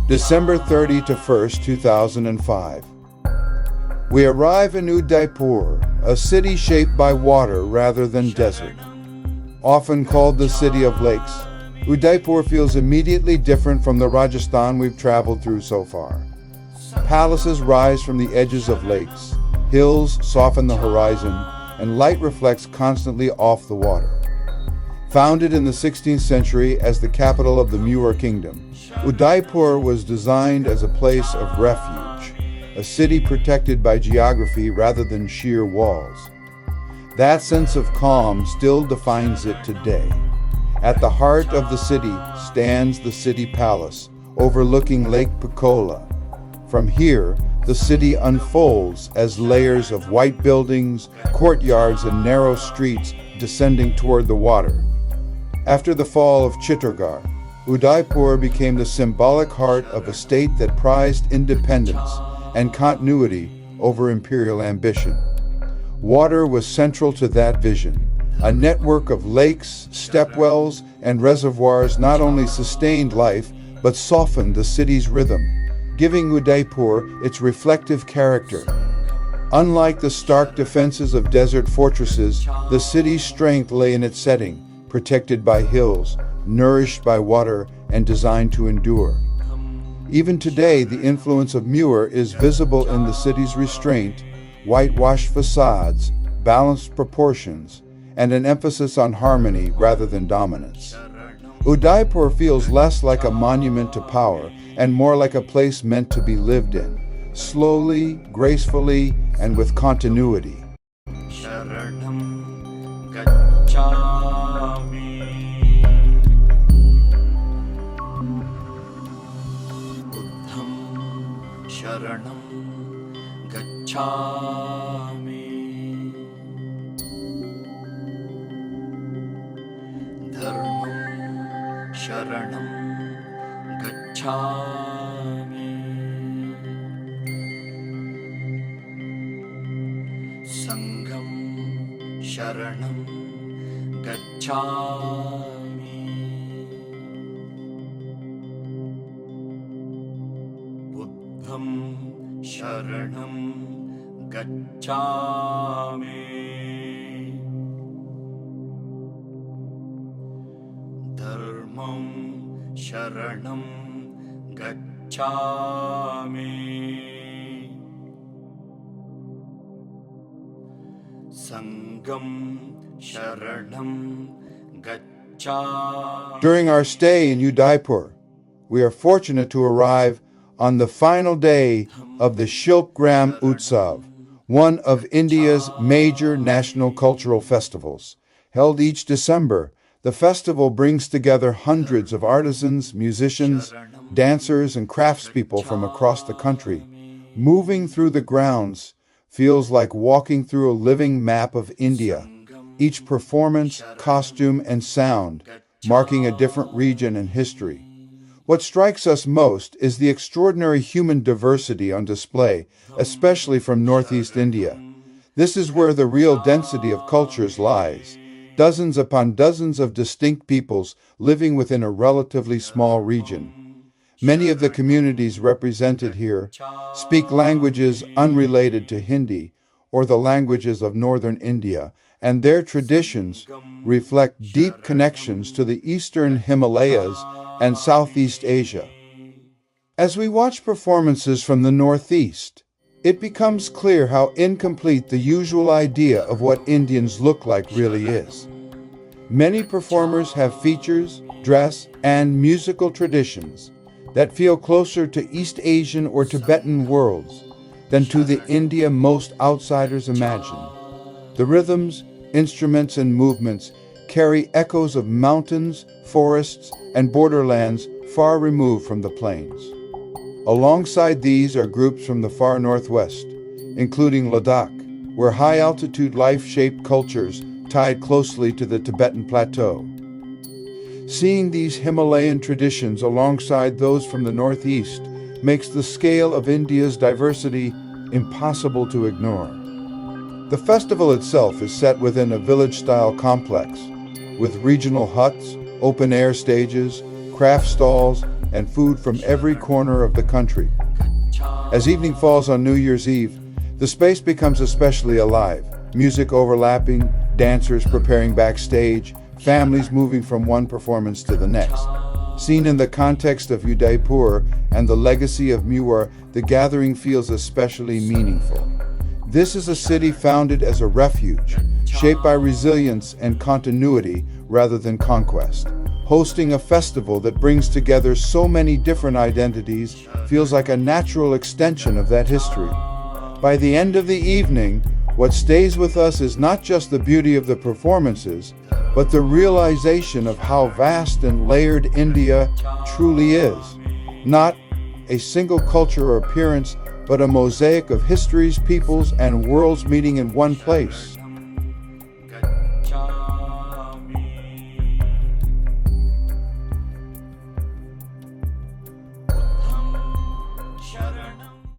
December 30 to 1st, 2005. We arrive in Udaipur, a city shaped by water rather than desert. Often called the City of Lakes, Udaipur feels immediately different from the Rajasthan we've traveled through so far. Palaces rise from the edges of lakes, hills soften the horizon, and light reflects constantly off the water. Founded in the 16th century as the capital of the Mewar kingdom, Udaipur was designed as a place of refuge, a city protected by geography rather than sheer walls. That sense of calm still defines it today. At the heart of the city stands the city palace, overlooking Lake Pichola. From here, the city unfolds as layers of white buildings, courtyards, and narrow streets descending toward the water. After the fall of Chittorgarh, Udaipur became the symbolic heart of a state that prized independence and continuity over imperial ambition. Water was central to that vision. A network of lakes, stepwells, and reservoirs not only sustained life, but softened the city's rhythm, giving Udaipur its reflective character. Unlike the stark defenses of desert fortresses, the city's strength lay in its setting, protected by hills, nourished by water, and designed to endure. Even today, the influence of Mewar is visible in the city's restraint, whitewashed facades, balanced proportions, and an emphasis on harmony rather than dominance. Udaipur feels less like a monument to power and more like a place meant to be lived in, slowly, gracefully, and with continuity. Sharanam gacchami Dharmam sharanam gacchami Sangham sharanam gacchami Buddham sharanam gacchami Dharmam sharanam gacchami Sangham sharanam gacchami. During our stay in Udaipur, we are fortunate to arrive on the final day of the Shilpgram Utsav, one of India's major national cultural festivals. Held each December, the festival brings together hundreds of artisans, musicians, dancers, and craftspeople from across the country. Moving through the grounds feels like walking through a living map of India, each performance, costume, and sound marking a different region and history. What strikes us most is the extraordinary human diversity on display, especially from Northeast India. This is where the real density of cultures lies, dozens upon dozens of distinct peoples living within a relatively small region. Many of the communities represented here speak languages unrelated to Hindi or the languages of northern India, and their traditions reflect deep connections to the eastern Himalayas and Southeast Asia. As we watch performances from the Northeast, it becomes clear how incomplete the usual idea of what Indians look like really is. Many performers have features, dress, and musical traditions that feel closer to East Asian or Tibetan worlds than to the India most outsiders imagine. The rhythms, instruments, and movements carry echoes of mountains, forests, and borderlands far removed from the plains. Alongside these are groups from the far northwest, including Ladakh, where high-altitude life-shaped cultures tied closely to the Tibetan plateau. Seeing these Himalayan traditions alongside those from the northeast makes the scale of India's diversity impossible to ignore. The festival itself is set within a village-style complex, with regional huts, open-air stages, craft stalls, and food from every corner of the country. As evening falls on New Year's Eve, the space becomes especially alive. Music overlapping, dancers preparing backstage, families moving from one performance to the next. Seen in the context of Udaipur and the legacy of Mewar, the gathering feels especially meaningful. This is a city founded as a refuge, shaped by resilience and continuity rather than conquest. Hosting a festival that brings together so many different identities feels like a natural extension of that history. By the end of the evening, what stays with us is not just the beauty of the performances, but the realization of how vast and layered India truly is. Not a single culture or appearance, but a mosaic of histories, peoples, and worlds meeting in one place.